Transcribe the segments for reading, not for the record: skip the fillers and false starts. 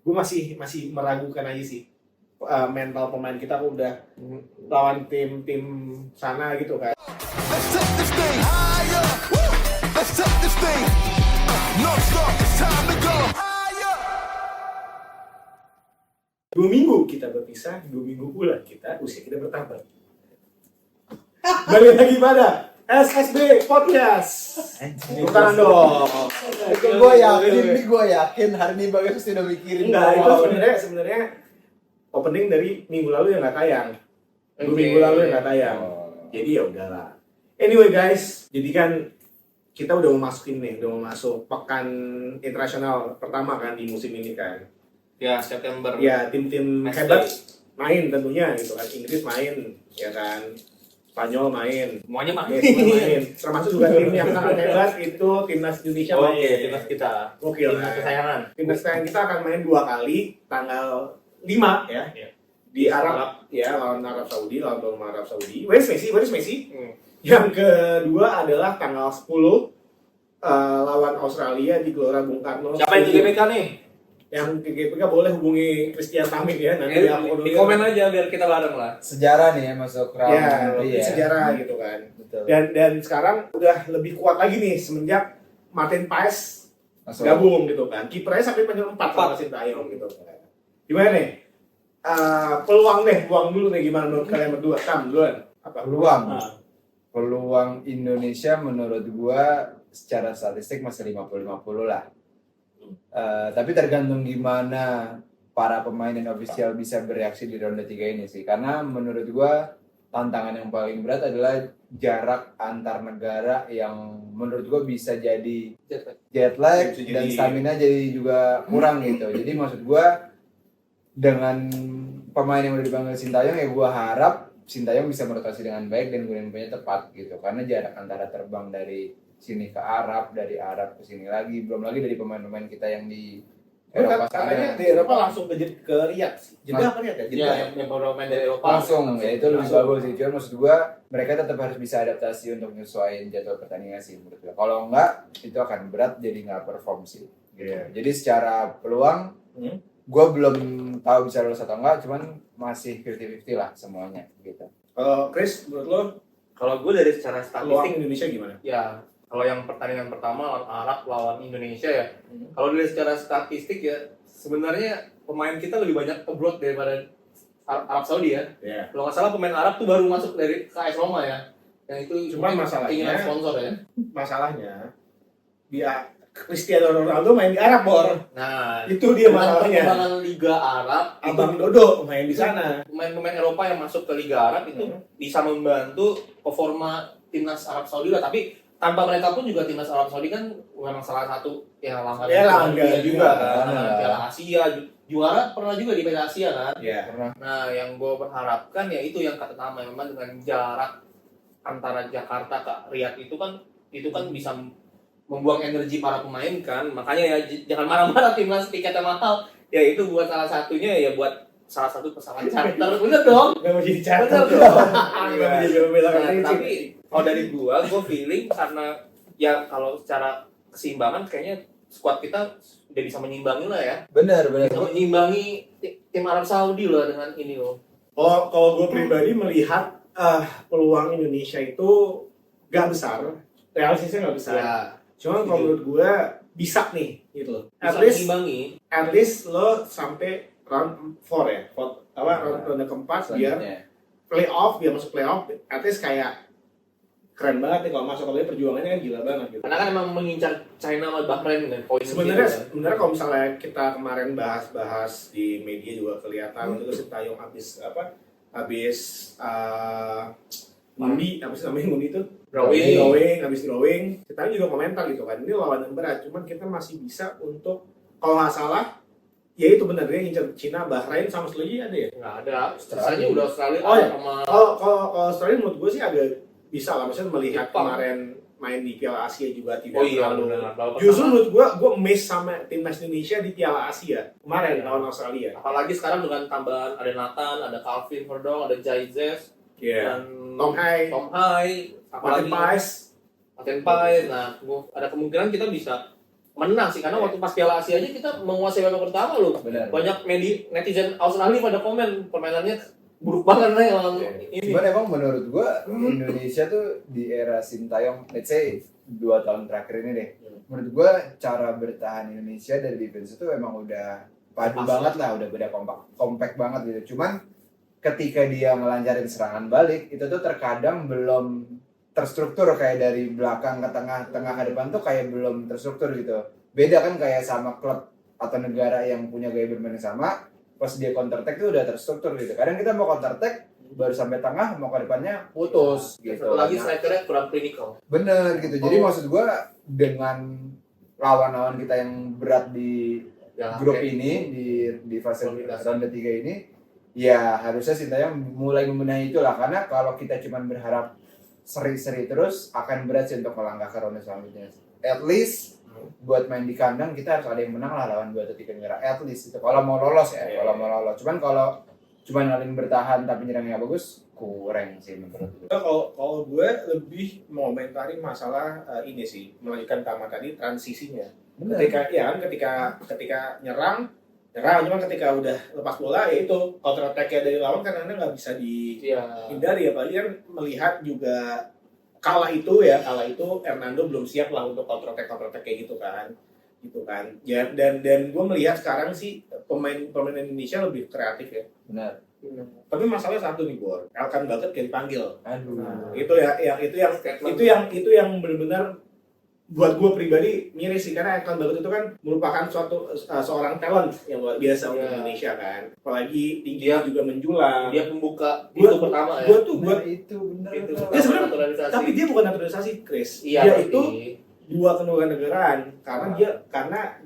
gue masih meragukan aja sih mental pemain kita udah lawan tim sana gitu kan. Let's take this thing higher. Woo! Let's take this thing non-stop. It's time to go higher. 2 minggu kita berpisah, 2 minggu pula usia kita bertambah. Balik lagi pada SSB Podcast. Bukan dong. Gue yakin hari ini Bagas sudah mikirin. Enggak, itu sebenarnya opening dari minggu lalu yang nggak tayang. 2 minggu lalu yang nggak tayang. Jadi ya udahlah. Anyway guys, jadi kan kita udah mau masuk pekan internasional pertama kan di musim ini kan. Ya, September. Ya, tim-tim hebat main tentunya gitu kan. Inggris main, ya kan. Spanyol main. Semuanya main. Ya, semua main. Termasuk juga tim yang sangat hebat itu timnas Indonesia main. Oke, timnas kita. Gokil, Timnas kan? kesayangan. Timnas kesayangan kita akan main 2 kali tanggal 5 ya. Iya. Di Arab ya, lawan Arab Saudi. Where's Messi? Hmm. Yang kedua adalah tanggal 10 lawan Australia di Gelora Bung Karno. Siapa yang GBK nih? Yang ke GBK boleh hubungi Christian Tamim ya, nanti Di komen aja biar kita bareng lah. Sejarah nih ya masuk round. Ya, Iya. sejarah gitu kan. Betul. Dan sekarang udah lebih kuat lagi nih semenjak Martin Paes Masuk. gabung gitu kan. Kipernya sampai penyerang 4 sama Sintayong gitu kan. Gimana nih? Peluang dulu nih gimana menurut kalian berdua? Duluan. Apa? Peluang Indonesia menurut gua secara statistik masih 50-50 lah. Tapi tergantung gimana para pemain dan ofisial bisa bereaksi di ronde 3 ini sih. Karena menurut gua tantangan yang paling berat adalah jarak antar negara yang menurut gua bisa jadi jet lag dan stamina jadi juga kurang gitu. Jadi maksud gua dengan pemain yang udah dipanggil Sintayong ya gua harap Sintayong bisa merotasi dengan baik dan gunainnya tepat gitu. Karena jarak antara terbang dari sini ke Arab, dari Arab ke sini lagi, belum lagi dari pemain-pemain kita yang di Eropa Katanya sana. di Eropa langsung ke Riyadh. Jeddah apa Riyadh ya? Iya, yang baru main dari Eropa. Langsung ya itu lebih bagus sih. Cuma maksud gua mereka tetap harus bisa adaptasi untuk menyesuaikan jadwal pertandingan sih menurut gua. Kalau enggak itu akan berat jadi nggak perform sih. Gitu. Iya. Jadi secara peluang gua belum tahu bisa lolos atau enggak, cuman masih 50-50 lah semuanya gitu. Chris, menurut lo Kalau gue dari secara peluang statistik, Indonesia gimana? ya kalau yang pertandingan pertama lawan Arab lawan Indonesia ya. Kalau dari secara statistik ya sebenarnya pemain kita lebih banyak abroad daripada Arab Saudi ya. Ya. Kalau nggak salah pemain Arab tuh baru masuk dari KS Roma ya. Yang itu Cuman mungkin masalahnya- keinginan sponsor ya. Masalahnya dia Cristiano Ronaldo main di Arab, Bor. Nah, Itu dia dengan masalahnya. perkembangan Liga Arab, Abang Dodo main di sana. pemain-pemain Eropa yang masuk ke Liga Arab itu bisa membantu performa timnas Arab Saudi lah. Tapi tanpa mereka pun juga timnas Arab Saudi kan memang salah satu yang langganan Ya, langganan Piala juga kan. Langganan. Piala Asia, juara pernah juga di Piala Asia kan. Ya. Nah, yang gue berharapkan ya itu yang kata nama memang dengan jarak antara Jakarta ke Riyadh itu kan bisa membuang energi para pemain kan. Makanya ya jangan marah-marah timnas tiketnya mahal. Ya itu buat salah satunya ya buat salah satu pesawat charter. Bener dong? Gak mau jadi catat Bener tuh. dong. Gak mau jadi pembela Nah, Persib. tapi kalau dari gue feeling karena ya kalau secara keseimbangan kayaknya squad kita udah bisa menyimbangi lah ya. Benar. Bisa menyimbangi tim Arab Saudi lah dengan ini loh. Kalau gue pribadi melihat peluang Indonesia itu gak besar, realistisnya gak besar. Ya, Cuman kalau menurut gue bisa nih, gitu loh. bisa At least menyimbangi. lo sampai round 4 ya, ronde keempat biar playoff, biar masuk playoff. At least kayak keren banget nih kalau masuk, kalau perjuangannya kan gila banget gitu. Karena kan emang mengincar China sama Bahrain kan poin Sebenarnya kalau misalnya kita kemarin bahas di media juga kelihatan itu Sintayong habis ngundi, apa sih namanya ngundi itu? Drawing. Kita juga komentar gitu kan, ini lawan yang berat, cuman kita masih bisa untuk, kalau nggak salah, ya itu benar dia incar Cina, Bahrain sama Australia ada ya? nggak ada. Sisanya udah Australia Oh ya, sama kalau Australia menurut gue sih agak bisa lah, misalnya melihat Jepang. kemarin main di Piala Asia juga tidak terlalu. benar. Babak Justru pertama. menurut gue miss sama timnas Indonesia di Piala Asia kemarin lawan Australia. Apalagi sekarang dengan tambahan ada Nathan, ada Calvin Verdong, ada Jaizes dan Tom Hai, apalagi Martin Paes. Martin Paes. Nah, ada kemungkinan kita bisa menang sih, karena waktu pas Piala Asia aja kita menguasai babak pertama loh. Benar. Banyak netizen Australia pada komen permainannya buruk banget nih lawan ini. Cuman emang menurut gua Indonesia tuh di era Sintayong, let's say 2 tahun terakhir ini deh. Menurut gua cara bertahan Indonesia dari defense itu emang udah padu banget lah, udah beda kompak banget gitu. Cuman ketika dia ngelancarin serangan balik itu tuh terkadang belum terstruktur, kayak dari belakang ke tengah ke depan tuh kayak belum terstruktur gitu. Beda kan kayak sama klub atau negara yang punya gaya bermain yang sama, pas dia counter attack tuh udah terstruktur gitu. Kadang kita mau counter attack baru sampai tengah, mau ke depannya putus gitu. Satu lagi Nah, strikernya kurang klinikal. bener gitu. Jadi maksud gua dengan lawan-lawan kita yang berat di Ya, grup oke. ini di fase Kualitas. ronde 3 ini, ya harusnya Sintayong mulai membenahi itulah, karena kalau kita cuma berharap seri-seri terus akan berat sih untuk melangkah ke ronde selanjutnya. At least buat main di kandang kita harus ada yang menang lah lawan 2 atau 3 negara. At least itu kalau mau lolos ya, Iya, kalau iya. mau lolos. Cuman kalau cuma saling bertahan tapi nyerangnya bagus, kurang sih menurut gue. Kalau gue lebih mau komentarin masalah ini sih, melanjutkan Tama tadi, transisinya. Bener. Ketika nyerang, cuman ketika udah lepas bola ya itu counter attack-nya dari lawan kan nggak bisa Iya. dihindari, apalagi kan melihat juga kala itu Hernando belum siap lah untuk counter attack kayak gitu kan ya. Dan gue melihat sekarang sih pemain Indonesia lebih kreatif ya. Benar. Tapi masalahnya satu nih, Bor, Elkan Baget gak dipanggil. Aduh. Itu yang benar-benar buat gue pribadi miris sih, karena Elkan Baget itu kan merupakan seorang talent yang luar biasa untuk Iya. Indonesia kan, apalagi tingginya juga menjulang. Dia pembuka Gua- itu pertama ya. Gue tuh Itu benar. Itu Ya, sebenarnya, naturalisasi. tapi dia bukan naturalisasi, Chris. Iya, Dia tapi itu dua kewarganegaraan karena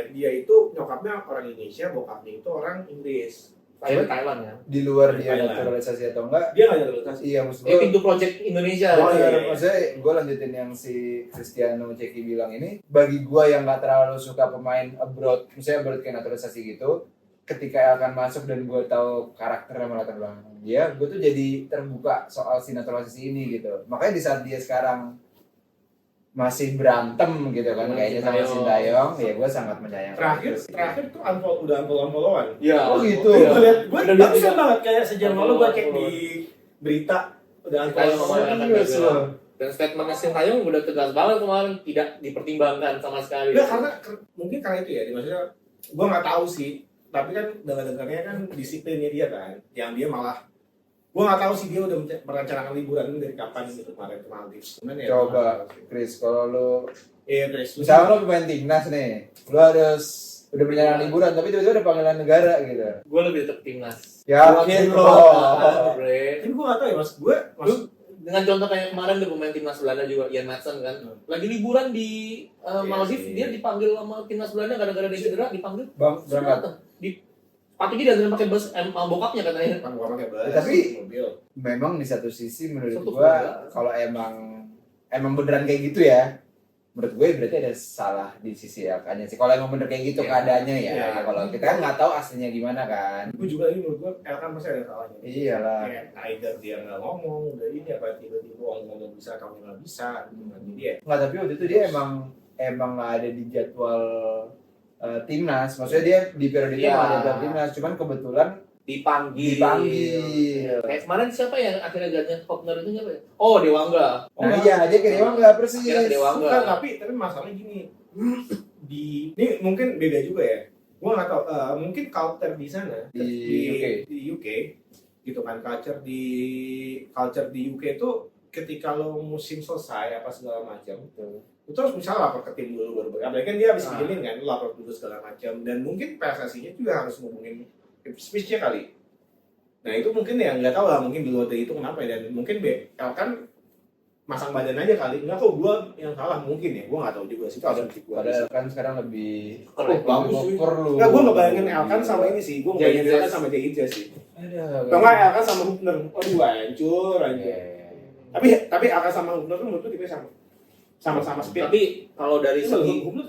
dia itu nyokapnya orang Indonesia, bokapnya itu orang Inggris. lahir Thailand ya. Di luar dia Thailand. naturalisasi atau enggak? Dia nggak naturalisasi. Iya, maksud Itu gue. pintu project Indonesia. Oh, iya, iya. Maksudnya gue lanjutin yang si Cristiano Ceki bilang ini, bagi gue yang gak terlalu suka pemain abroad, misalnya abroad kayak naturalisasi gitu, ketika akan masuk dan gue tahu karakternya sama latar belakang dia, gue tuh jadi terbuka soal si naturalisasi ini gitu. Makanya di saat dia sekarang masih berantem gitu kan, Dengan kayaknya sama Sintayong, ya gue sangat menyayangkan. Terakhir tuh udah unfollow-an. Iya. Oh, gitu. Gue lihat, gue Udah bagusan bisa. banget kayak sejam lalu gue cek di berita udah Sintayong unfollow. mengatakan Serius gagal. loh. Dan statementnya Sintayong udah tegas banget kemarin, tidak dipertimbangkan sama sekali. Enggak, karena mungkin karena itu ya, maksudnya gue nggak tahu sih, tapi kan dengar-dengarnya kan disiplinnya dia kan, yang dia malah gue nggak tahu sih dia udah merencanakan liburan ini dari kapan gitu kemarin ke Maldives. Cuman ya, Coba, Chris, kalau lu iya Chris, misalnya lo pemain timnas nih, lo harus udah berjalan liburan tapi tiba-tiba ada panggilan negara gitu. Gue lebih tetap timnas. Yakin lo? Bre. tapi gue nggak tahu ya mas, gue Dengan contoh kayak kemarin ada pemain timnas Belanda juga, Ian Madsen kan, lagi liburan di Maldives, sih. dia dipanggil sama timnas Belanda gara-gara dia cedera, dipanggil. Bang, berangkat. Di sepatunya diantarin pakai bus bokapnya katanya. kan gue pakai bus, Tapi- mobil. Memang di satu sisi menurut Satu gua keluarga. kalau emang beneran kayak gitu ya, menurut gue berarti ada salah di sisi Elkannya sih. Kalau emang bener kayak gitu Iya. keadaannya ya, Iya. kalau kita kan nggak tahu aslinya gimana kan. Gue juga ini menurut gue Elkan pasti ada salahnya. Iyalah. Kayak either dia nggak ngomong, udah ini apa tiba-tiba ngomong bisa, kamu nggak bisa, gitu kan. Jadi ya, Nggak, tapi waktu itu dia emang nggak ada di jadwal timnas. Maksudnya dia di periode itu Iya. nggak ada jadwal timnas. Cuman kebetulan Dipanggil. dipanggil. Kayak kemarin siapa yang akhirnya gantian Hopner itu siapa ya? Oh, Dewangga. Nah iya, dia ke Dewa nggak persis. Akhirnya ke Dewangga. bukan, tapi masalahnya gini, ini mungkin beda juga ya. Gue nggak tahu, mungkin culture di sana Di UK gitu kan, culture di UK itu ketika lo musim selesai apa segala macam, itu harus misalnya lapor ke tim dulu baru apalagi kan dia habis beginin kan, lo lapor dulu segala macam, dan mungkin PSSI-nya juga harus ngomongin speech-nya kali. Nah itu mungkin ya nggak tahu lah, mungkin di luar dari itu kenapa ya, dan mungkin kan masang badan aja kali, nggak kok gue yang salah mungkin ya, gue nggak tahu juga sih, itu asumsi gue. Padahal kan sekarang lebih bagus sih. perlu. Nggak, gue ngebayangin Elkan sama ini sih, gue ngebayangin Jay Elkan sama Jay Ijaz sih. Ada. Kalau nggak Elkan sama Hubner, aduh hancur. Tapi Elkan sama Hubner tuh menurut gue tipe sama speed. Tapi kalau dari segi Hubner,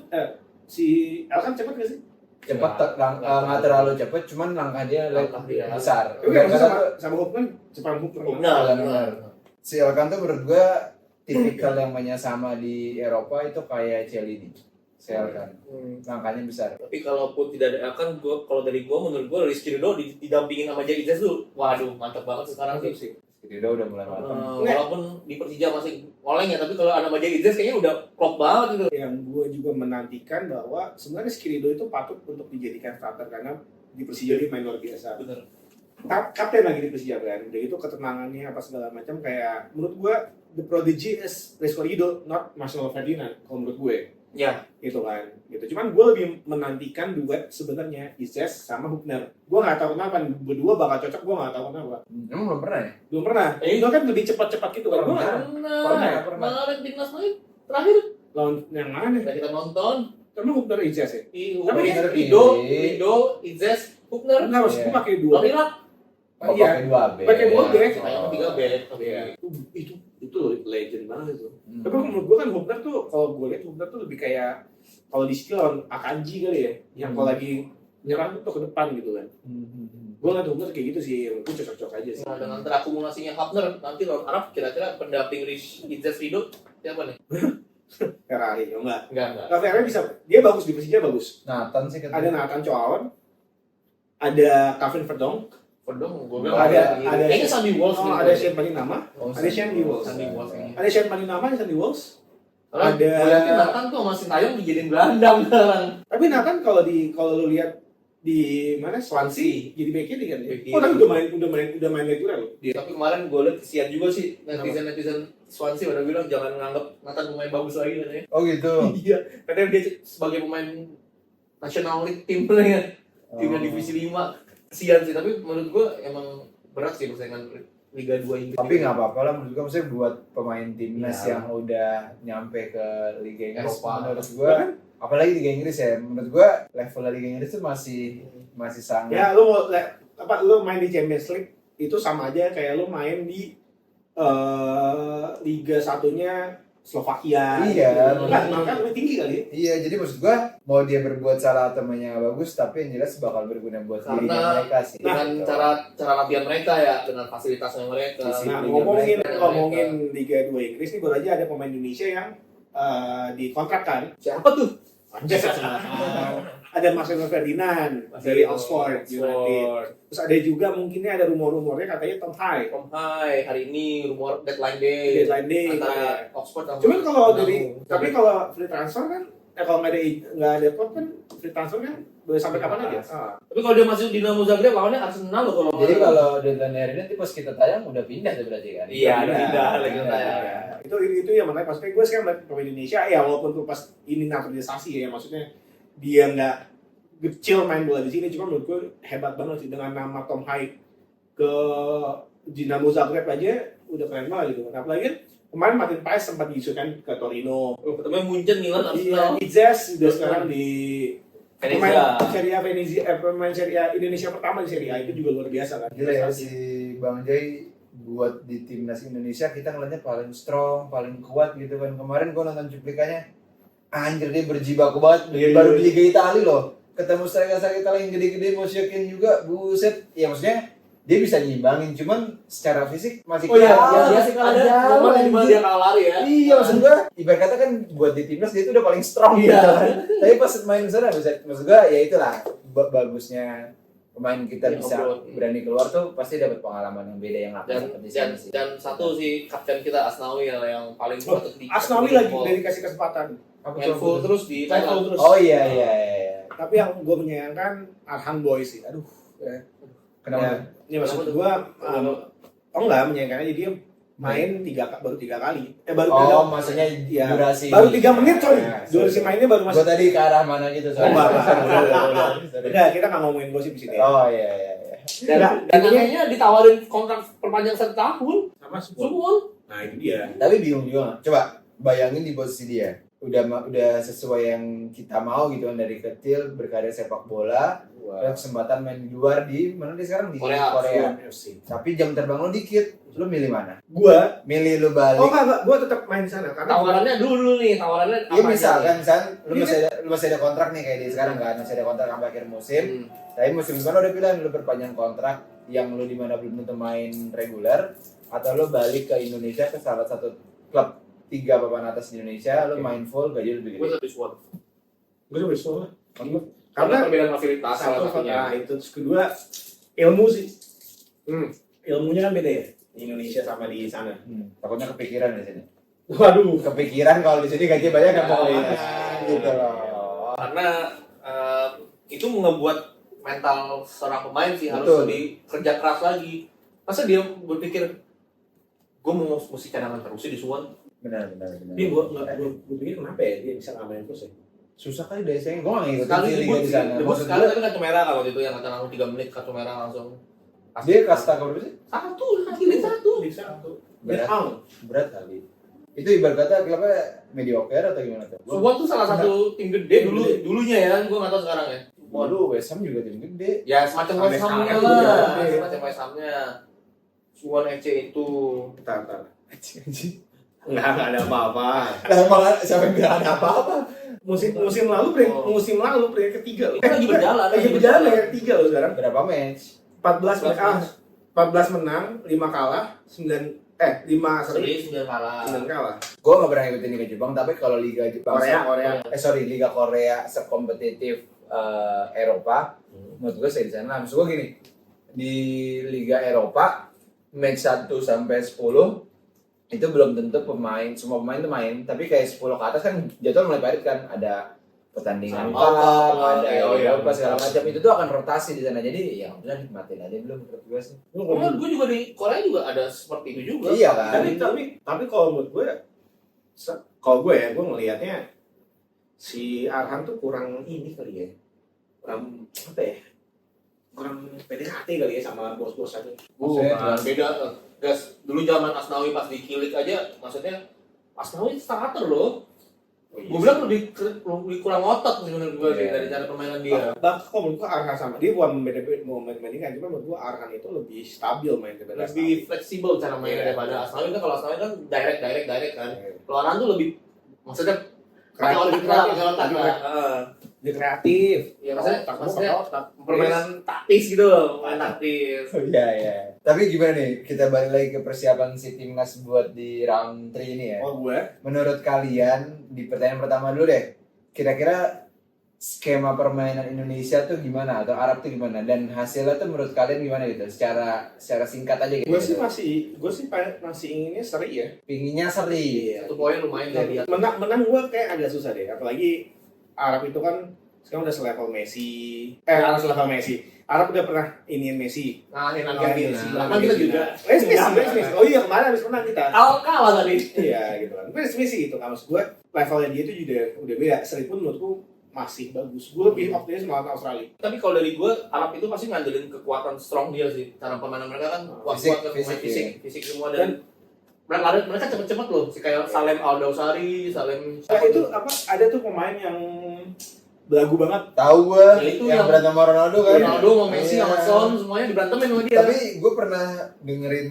si Elkan cepet gak sih? Cepet, nggak terlalu cepet, cuman langkah dia Langkah dia. besar. Tapi maksudnya sama Hubner, cepat Hubner. Benar, Benar. Si Elkan tuh menurut gua tipikal yang sama di Eropa itu kayak Cielini, sel kan, angkanya besar. Tapi kalaupun tidak ada kan kalau dari gue menurut gue Rizky Ridho didampingin sama Jay Izzez tuh, waduh mantap banget sekarang sih. Ridho udah mulai matang. Walaupun di Persija masih oleng ya, tapi kalau ada sama Jay Izzez kayaknya udah klop banget gitu. Yang gue juga menantikan bahwa sebenarnya Skirido itu patut untuk dijadikan starter karena di Persija dia main luar biasa. Bener. Kapten lagi di Persija kan, udah itu ketenangannya apa segala macam kayak menurut gue the prodigy is Rizky Ridho, not Marcelo Ferdinand kalau menurut gue. Ya, Gitu kan, gitu. Cuman gue lebih menantikan duet sebenarnya Izzez sama Hubner. Gue nggak tahu kenapa berdua bakal cocok, gue nggak tahu kenapa. Emang belum pernah ya? Belum pernah. Itu kan lebih cepat-cepat gitu kan. Gua nggak- pernah. Kemarin timnas main terakhir lawan yang mana? udah kita nonton. Karena Hubner Izzez ya. Tapi Hubner Ridho, Izzez, Hubner. Enggak, maksud gue pakai dua. Tapi lah, Oh, Iya. pakai 2 back. Pakai 2 back. kayak 3 back. Iya. Itu legend banget itu. Hmm. Tapi menurut gue kan Hubner tuh kalau gue lihat Hubner tuh lebih kayak kalau di skill lawan Akanji kali ya, yang kalau lagi nyerang tuh ke depan gitu kan. Gue ngeliat Hubner kayak gitu sih, menurut gue cocok-cocok aja sih. Nah, dengan terakumulasinya Hubner nanti lawan Arab kira-kira pendamping Izzez Ridho siapa nih? Ferrari, enggak. Enggak. Nah, Ferrari bisa, dia bagus di Persija bagus. Nathan sih Ada Nathan Coaon, ada Kevin Verdonk, Pedong, gue Oh, bilang ada- kayaknya Sandy Walsh nih. ada Shane Palinama, Oh, ada Shandy Walsh. Sandy Walsh kayaknya. Ada Shane Palinama, ada Shandy Walsh. Karena Ada- gue yakin Nathan tuh masih tayang dijadiin gelandang sekarang. Tapi Nathan kalau lu lihat di mana Swansea jadi back kiri kan. Back kiri. Oh, tapi udah main reguler loh. Tapi kemarin gue liat kesian juga sih netizen Swansea pada bilang jangan nganggap Nathan pemain bagus lagi katanya. Oh gitu. Iya, karena dia sebagai pemain national league tim ya, timnya Oh. divisi 5. Kesian sih, tapi menurut gue emang berat sih persaingan Liga 2 Inggris. Tapi nggak apa-apa lah menurut gue, maksudnya buat pemain timnas Ya. yang udah nyampe ke Liga Inggris, Eropa. menurut gue, apalagi Liga Inggris ya, menurut gue level Liga Inggris itu masih sangat. Ya lu main di Champions League itu sama aja kayak lu main di Liga 1-nya Slovakia. Iya, Kan lebih tinggi kali. Iya, jadi maksud gue mau dia berbuat salah atau mainnya nggak bagus, tapi yang jelas bakal berguna buat Karena dirinya mereka sih. dengan Gitu. cara latihan mereka ya, dengan fasilitasnya mereka. Sisi Nah, Liga ngomongin Liga 2 Inggris nih baru aja ada pemain Indonesia yang dikontrakkan. Siapa tuh? Ada Marcelo Ferdinand dari Oxford United. Terus ada juga mungkinnya ada rumor-rumornya katanya Tom High. Tom Hai, hari ini rumor deadline day. Deadline day. Antara Oxford sama Cuman kalau Dinamo. dari tapi kalau free transfer kan kalau nggak ada klub kan free transfer kan boleh sampai kapan aja. Tapi kalau dia masuk Dinamo Zagreb lawannya Arsenal loh kalau Jadi kalau deadline hari ini nanti pas kita tayang udah pindah tuh berarti kan? Iya, udah pindah lagi Iya. tayang. Itu yang menarik maksudnya gue sekarang lihat pemain Indonesia ya walaupun tuh pas ini naturalisasi ya maksudnya dia nggak kecil main bola di sini cuma menurut gue hebat banget sih dengan nama Tom High ke Dinamo Zagreb aja udah keren banget gitu. Apalagi kan kemarin Martin Paes sempat diisukan ke Torino. Ketemunya Munchen Milan Iya, Arsenal. Izzez udah sekarang di Venezia. pemain Serie A Venezia, pemain Serie A Indonesia pertama di Serie A itu juga luar biasa kan. Gila ya si Bang Jai buat di timnas Indonesia kita ngeliatnya paling strong, paling kuat gitu kan. Kemarin gua nonton cuplikannya, anjir dia berjibaku banget. Iya, Baru iya. di Liga Italia loh. Ketemu striker-striker Italia yang gede-gede mau syakin juga, buset. Ya maksudnya dia bisa nyimbangin, cuman secara fisik masih Oh iya, kalah. dia sih kalah jauh. Momen di mana dia kalah lari ya. Iya maksud gua, ibarat kata kan buat di timnas dia itu udah paling strong Iya. gitu kan. Tapi pas main di sana maksud gua ya itulah bagusnya pemain kita Iya, bisa ngobrol. berani keluar tuh pasti dapat pengalaman yang beda yang nggak Dan, dapat di dan, sini sih. dan satu sih kapten kita Asnawi yang paling Oh, patut di Asnawi lagi dari kasih kesempatan. Apa main tuh? full terus di Main full Thailand. terus. Oh iya iya iya. Tapi yang gue menyayangkan Arhan Boy sih. Aduh. Kenapa? Ini maksud gue enggak menyayangkan aja dia main baru 3 kali. Oh maksudnya ya, durasi. baru 3 menit coy. Ya, Durasi mainnya baru Gua masih. tadi ke arah mana gitu Oh, enggak. Sorry. Enggak, kita nggak ngomongin gosip di sini. Oh iya iya iya. Dan akhirnya ditawarin kontrak perpanjang 1 tahun. Sama Sumul. Nah, itu dia. Tapi bingung juga nggak? Coba bayangin di posisi dia. Udah sesuai yang kita mau gitu kan dari kecil berkarir sepak bola, ada kesempatan main di luar di mana dia sekarang di Korea. Korea. FC. Tapi jam terbang lo dikit, lo milih mana? Gua Milih lo balik. enggak, gua tetap main di sana karena Tawarannya dulu nih, tawarannya Iya apa misalkan aja? misal lu Iya. masih ada kontrak nih kayak di sekarang kan, masih ada kontrak sampai akhir musim. Hmm. Tapi musim depan lo udah pilihan lo perpanjang kontrak yang lo di mana belum tentu main reguler atau lo balik ke Indonesia ke salah satu klub 3 papan atas di Indonesia, lu main full gaji lebih Gue gede. lebih SWOT. Gue lebih suka. Karena Karena perbedaan fasilitas salah satu satunya. itu, terus kedua ilmu sih. Hmm. Ilmunya kan beda ya di Indonesia sama di sana. Takutnya kepikiran di sini. Waduh, Kepikiran kalau di sini gaji banyak kan Ya, pokoknya. iya. Gitu loh. Karena itu ngebuat mental seorang pemain sih harus Betul. lebih kerja keras lagi. Masa dia berpikir gue mau mesti cadangan terus sih di Suwon? Benar. ini gue pikir kenapa ya dia bisa ngamain terus ya? Susah kali deh, saya gue nggak ngikutin Sekali sih liga debut di sih, sana. debut Maksud sekali gue, tapi kartu merah kalau itu yang kata langsung 3 menit kartu merah langsung. dia kasta berapa sih? Satu, Liga satu. Di satu. Berat. Berat. Berat kali. Itu ibarat kata klubnya mediocre atau gimana tuh? Suwon tuh salah satu tim gede dulunya ya, gue nggak tahu sekarang ya. Waduh, West Ham juga tim gede. Ya semacam Sampai West Ham-nya sekarang lah, juga gede. semacam West Ham-nya. Suwon FC itu. Bentar. Anjing. Nggak ada apa-apa. Nah, malah siapa yang nggak ada apa-apa? Musim lalu peringkat ketiga loh. Lagi berjalan, lagi berjalan peringkat ketiga loh sekarang. Berapa match? 14 menang, 5 kalah, 5 seri, 9 kalah. 9 kalah. Gue nggak pernah ngikutin Liga Jepang, tapi kalau Liga Jepang, Korea. Liga Korea sekompetitif Eropa, menurut gue sih di sana. Maksud gue gini, di Liga Eropa match 1 sampai 10 itu belum tentu semua pemain tuh main, tapi kayak 10 ke atas kan jadwal mulai padat kan, ada pertandingan ada Eropa segala macam, itu tuh akan rotasi di sana. Jadi ya udah nikmatin aja belum menurut gue sih. Gue juga di Korea juga ada seperti itu juga. Iya kan? Tapi kalau menurut gue gue ngelihatnya si Arhan tuh kurang ini kali ya. Kurang apa ya? Kurang PDKT kali ya sama bos-bosannya. Maksudnya, Beda. Gas, dulu zaman Asnawi pas di Kilik aja, maksudnya Asnawi starter loh. Gue bilang lebih kurang otot sih menurut gue sih Iya. dari cara permainan dia. Bahkan kalau menurut gue Arhan sama dia bukan membandingkan, cuma menurut gue Arhan itu lebih stabil main daripada Lebih fleksibel cara mainnya Iya. daripada Asnawi kan. Kalau Asnawi kan direct kan. Iya. Kalau Arhan tuh lebih maksudnya Kreatif, pakai otak lah. dia kreatif. Ya maksudnya Pakai otak. permainan taktis gitu, main taktis. Iya, iya. Tapi gimana nih, kita balik lagi ke persiapan si timnas buat di round 3 ini ya. Oh gue Menurut kalian, di pertanyaan pertama dulu deh, kira-kira skema permainan Indonesia tuh gimana? Atau Arab tuh gimana? Dan hasilnya tuh menurut kalian gimana gitu? Secara singkat aja gitu. gue sih masih inginnya seri ya. Pinginnya seri. Satu poin lumayan dia lihat. Menang gue kayak agak susah deh, apalagi Arab itu kan sekarang udah selevel Messi. Harus selevel Messi. Arab udah pernah iniin Messi. Ngalahin Ngalahin Argentina. Messi. Kita juga. Messi. Oh iya kemarin habis menang kita. Kalah tadi. Iya gitu kan. Messi itu kan maksud gue levelnya dia itu udah beda. Seri pun menurutku masih bagus. Gue lebih optimis melawan Australia. Tapi kalau dari gue, Arab itu pasti ngandelin kekuatan strong dia sih. Cara permainan mereka kan kuat-kuat kan, fisik semua dan mereka cepet-cepet loh. Kayak Salem Aldausari, Salem. Nah, itu apa? Ada tuh pemain yang belagu banget. Tahu gue Ya, itu yang yang- berantem sama Ronaldo kan? Ronaldo sama Messi Iya. sama Son semuanya diberantemin sama dia. Tapi gue pernah dengerin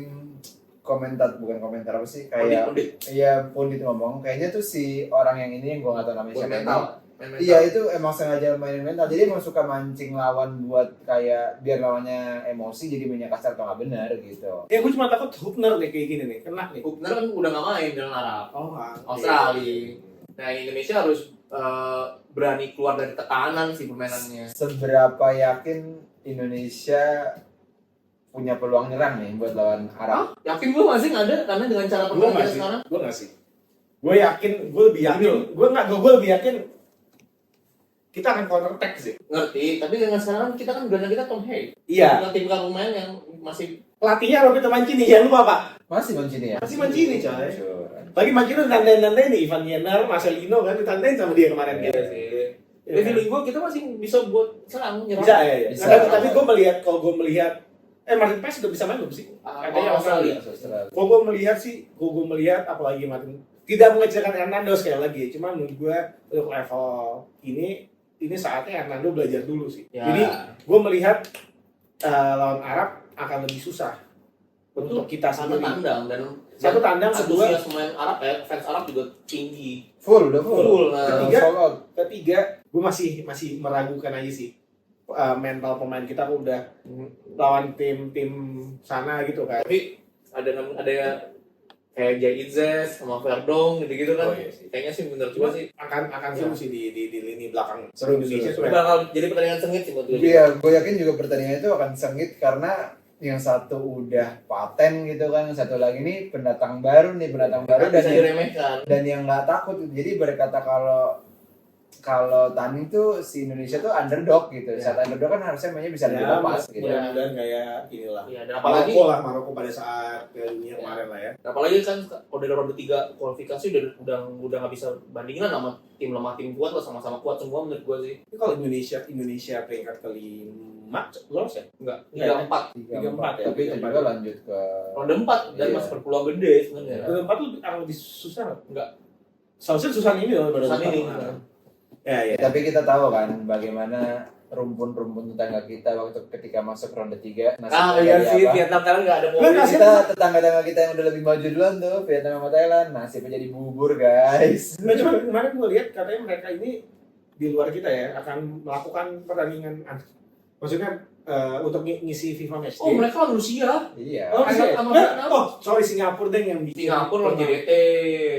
bukan komentar apa sih, kayak Pundit. iya pundit ngomong, kayaknya tuh si orang yang ini yang gue nggak tahu namanya Buat siapa mental. ini. Main mental. Iya, itu emang sengaja mainin mental. Jadi emang suka mancing lawan buat kayak biar lawannya emosi jadi mainnya kasar atau nggak benar gitu. Ya gue cuma takut Hubner nih kayak gini nih, kena nih. Bener kan udah nggak main dengan Arab. Oh, Australia. Nah Indonesia harus berani keluar dari tekanan sih permainannya. Seberapa yakin Indonesia punya peluang nyerang nih buat lawan Arab? Yakin gue masih nggak ada karena dengan cara Gue permainan nggak kita sih. sekarang. Gue nggak sih. Gue lebih yakin. Gue lebih yakin kita akan counter attack sih. Ngerti, tapi dengan sekarang kita kan gelandang kita Tom Hay. Iya. Dengan tim pemain yang masih Pelatihnya Roberto Mancini, jangan lupa Pak. Masih Mancini ya? Masih Mancini, coy. Hancur. Lagi Mancini dandain nih, Ivan Jenner, Marcelino kan ditandain sama dia kemarin Iya gitu. sih. Iya Jadi kan? feeling gue kita masih bisa buat serang nyerang. Bisa ya. Bisa. Tapi gue melihat kalau gue melihat Martin Paes udah bisa main belum sih? Katanya Australia. Australia. Kalau gue melihat apalagi Martin tidak mengecilkan Hernando sekali lagi. Cuma menurut gue untuk level ini saatnya Hernando belajar dulu sih. Ya. Jadi gue melihat lawan Arab akan lebih susah untuk kita Satu sendiri. tandang dan Satu tandang, kedua antusias pemain Arab ya, fans Arab juga tinggi. Udah full. Full, nah. Ketiga, Sold out. ketiga gue masih meragukan aja sih mental pemain kita kok udah lawan tim sana gitu kan. Tapi ada kayak Jay Itzes sama Verdong gitu-gitu kan. Oh, iya sih. Kayaknya sih bener cuma sih akan seru sih di lini belakang Seru, Indonesia seru. tuh. bakal jadi pertandingan sengit sih menurut gue. Iya, gue yakin juga pertandingan itu akan sengit karena yang satu udah paten gitu kan, yang satu lagi nih pendatang baru dan Bisa yang, diremehkan. dan yang nggak takut. Jadi berkata kalau tanding tuh si Indonesia tuh underdog gitu. Ya. Saat underdog kan harusnya mainnya bisa lebih lepas gitu. Mudah-mudahan kayak inilah. Iya, dan apalagi Maroko pada saat Piala Dunia kemarin lah ya. apalagi kan kalau dari ronde 3 kualifikasi udah nggak bisa bandingan sama tim lemah tim kuat lah, sama-sama kuat semua menurut gua sih. Tapi kalau Indonesia peringkat kelima lolos ya? Enggak, Enggak, 3-4 3-4 ya. Tapi itu juga lanjut ke ronde 4 dan Iya. masih berpeluang gede sebenarnya. Ronde 4 tuh akan lebih susah nggak? Enggak. Seharusnya susah ini loh pada Susah ini. Ya. Tapi kita tahu kan bagaimana rumpun-rumpun tetangga kita waktu ketika masuk ronde 3. Iya sih, Vietnam kan nggak ada poin. Kita tetangga-tetangga kita yang udah lebih maju duluan tuh, Vietnam sama Thailand, nasibnya jadi bubur guys. Nah, cuma kemarin gue lihat katanya mereka ini di luar kita ya akan melakukan pertandingan, maksudnya untuk ngisi FIFA Match Oh, Day. mereka lawan Rusia. Iya. Oh, Thailand iya. sama Eh, Vietnam. oh, sorry Singapura deh yang bikin. Singapura lawan JDT,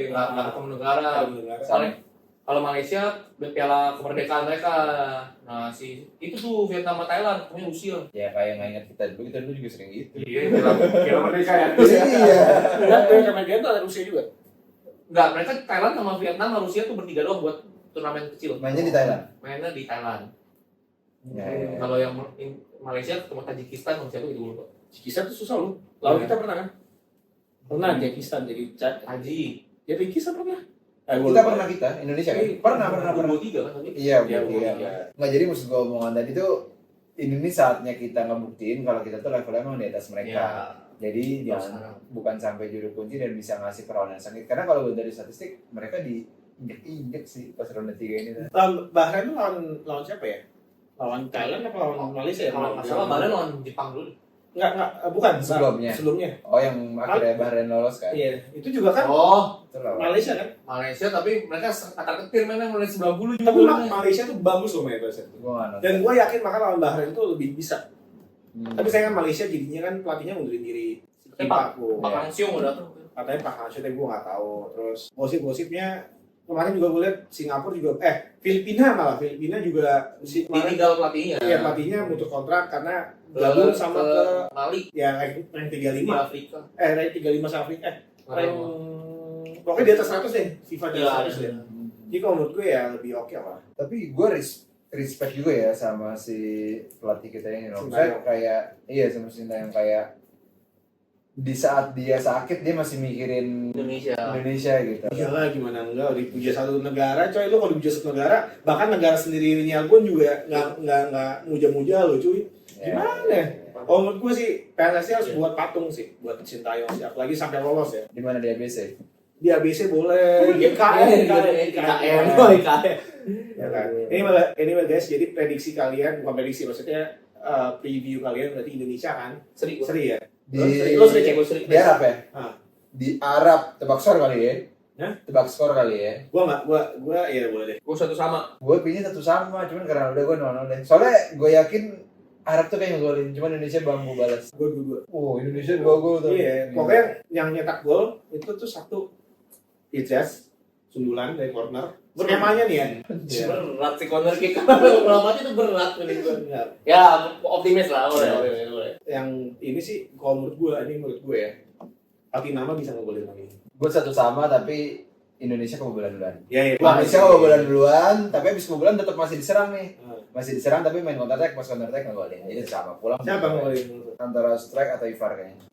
nggak ada negara. Kalau Malaysia piala kemerdekaan mereka. Nah, itu tuh Vietnam sama Thailand, punya Rusia. Ya kayak nggak ingat kita dulu juga sering gitu. Iya, Piala Merdeka ya. Iya. Piala Merdeka tuh ada Rusia juga. Enggak, mereka Thailand sama Vietnam sama Rusia tuh bertiga doang buat turnamen kecil. Mainnya di Thailand. Mainnya di Thailand. Ya. Kalau yang Malaysia ketemu Tajikistan sama siapa gitu lupa. Cikistan tuh susah loh. Lalu Iya. kita pernah kan? Pernah Cikistan jadi Cad. Haji. Ya Cikistan pernah. Kita pernah Indonesia kan? Pernah. 23 kan tadi. Iya, Iya, iya. iya. Nggak, jadi maksud gue omongan tadi tuh ini saatnya kita ngebuktiin kalau kita tuh levelnya emang di atas mereka. Jadi jangan bukan sampai juru kunci dan bisa ngasih perlawanan sengit. Karena kalau dari statistik mereka diinjek sih pas ronde 3 ini. Bahrain tuh lawan siapa ya? Lawan Thailand apa lawan Malaysia ya? Kalau nggak salah Bahrain lawan Jepang dulu. Enggak, bukan. Sebelumnya. Oh, yang akhirnya Bahrain lolos kan? Iya, itu juga kan Oh, Itu lawan. Malaysia kan? Malaysia tapi mereka kata ketir mainnya mulai 90 juga. Tapi mainnya. Malaysia tuh bagus loh mainnya pada saat itu. Gue nggak nonton. Dan gue yakin makanya lawan Bahrain tuh lebih bisa. Hmm. Tapi sayang Malaysia jadinya kan pelatihnya ngundurin diri. Pak Pak Hang-seo udah datang. katanya Pak Hang-seo gue nggak tahu. Terus gosip-gosipnya kemarin juga gue lihat Singapura juga Filipina juga Ditinggal pelatihnya. Iya, pelatihnya butuh kontrak karena Lalu gabung sama ke Mali ya rank 35. di Afrika. Rank 35 sama Afrika. Rank pokoknya di atas 100 deh. FIFA di Iya, atas 100 deh. Jadi kalau menurut gue ya lebih oke lah. Tapi gue respect juga ya sama si pelatih kita ini loh. Sintayong. Saya kayak sama Sintayong kayak di saat dia sakit dia masih mikirin Indonesia gitu. Iyalah gimana enggak dipuja satu negara coy, lu kalau dipuja satu negara bahkan negara sendirinya pun juga nggak muja-muja lo cuy. Gimana? Oh menurut gue sih PSSI harus buat patung sih buat Sintayong sih, apalagi sampai lolos ya. Di mana di ABC? Di ABC boleh, IKN. Ya kan. Anyway guys, jadi prediksi kalian, bukan prediksi maksudnya preview kalian berarti Indonesia kan Seri. ya. Di Lo sering cek, gue sering. di Arab ya? Ah. Di Arab tebak skor kali ya? Hah? Tebak skor kali ya? Gua ya boleh deh. Gue satu sama. Gue pilih satu sama, cuman karena udah gue nol deh. Soalnya gue yakin Arab tuh kayak ngegolin, cuman Indonesia bambu balas. Gua. Indonesia 2 gol tuh. Iya, pokoknya yang nyetak gol itu tuh satu Ijaz sundulan dari corner. Skemanya nih ya. Iya. Berat sih corner kick kalau mati itu berat feeling gue. Benar. Ya optimis lah, boleh. Yang ini sih kalau menurut gue ya. Nama bisa ngegolin lagi. Gue satu sama tapi Indonesia kebobolan duluan. Iya. Indonesia kebobolan duluan, tapi habis kebobolan tetap masih diserang nih. Ah. Masih diserang tapi main counter attack, pas counter attack ngegolin. Jadi sama pulang. Siapa ngegolin? Antara strike atau Ivar kayaknya.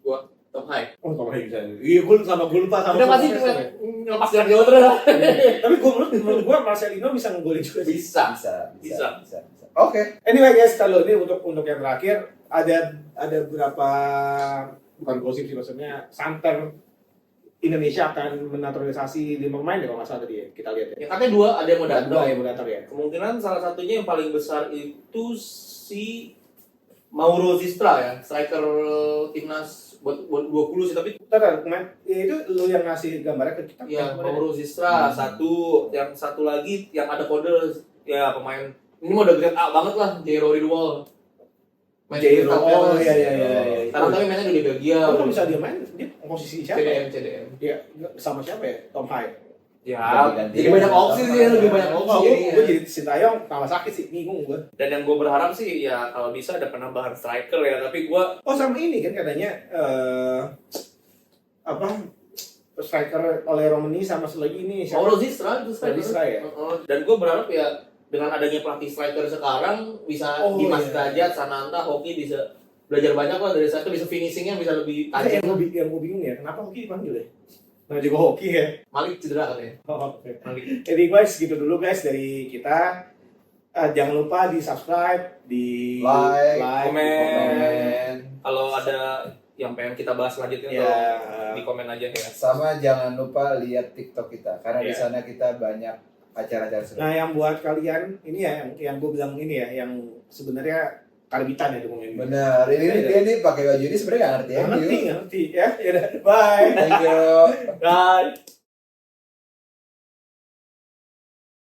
Top high. Oh, Tom Hanks bisa. Iya, gue lupa sama. Udah pasti ngelepas dari Jawa terus. Tapi menurut gue Marcelino bisa ngegolin juga sih. Bisa. Bisa. Oke. Anyway guys, kalau ini untuk yang terakhir ada beberapa bukan gosip sih maksudnya santer Indonesia akan menaturalisasi 5 pemain ya kalau nggak salah tadi ya kita lihat ya. Ya katanya 2 ada yang mau datang. Dua yang mau datang ya. Kemungkinan salah satunya yang paling besar itu si Mauro Zistra ya, striker timnas buat 20 sih tapi Bentar, ya itu lu yang ngasih gambarnya ke kita. ya Mauro Zistra satu, yang satu lagi yang ada kode ya pemain ini mau udah grade A banget lah, Jero Ridwal. Main Jairo. Crystal Oh Palace. iya. Sekarang tapi mainnya di Belgia. Oh, kalau bisa dia main, dia posisi siapa? CDM. Dia sama siapa ya? Tom Hyde. Ya, Ganti-ganti. jadi banyak opsi sih, lebih banyak Oh, opsi. gue jadi Sintayong tambah sakit sih, bingung gue. Dan yang gue berharap sih ya kalau bisa ada penambahan striker ya, tapi gue Oh sama ini kan katanya apa striker oleh Romani sama satu lagi ini siapa? Rozistra itu Rozistra ya? Dan gue berharap ya dengan adanya pelatih striker sekarang bisa Oh, Dimas iya. Derajat, Sananta, Hoki bisa belajar banyak lah dari striker, bisa finishingnya bisa lebih tajam. Yang gue bingung ya, kenapa Hoki dipanggil ya? Nah juga Hoki ya. Malik cedera katanya. Oh, oke. Malik. Jadi guys, gitu dulu guys dari kita. Jangan lupa di subscribe, di Like, komen. Kalau ada yang pengen kita bahas selanjutnya Ya. tolong di komen aja ya. Sama jangan lupa lihat TikTok kita karena di Iya. sana kita banyak acara-acara seru. Nah yang buat kalian ini ya, yang gue bilang ini ya, yang sebenarnya karbitan ya dukung ini. Benar, ini pakai baju ini sebenarnya nggak ngerti ya. Ngerti ya. Ya, udah, bye. Thank you. Bye.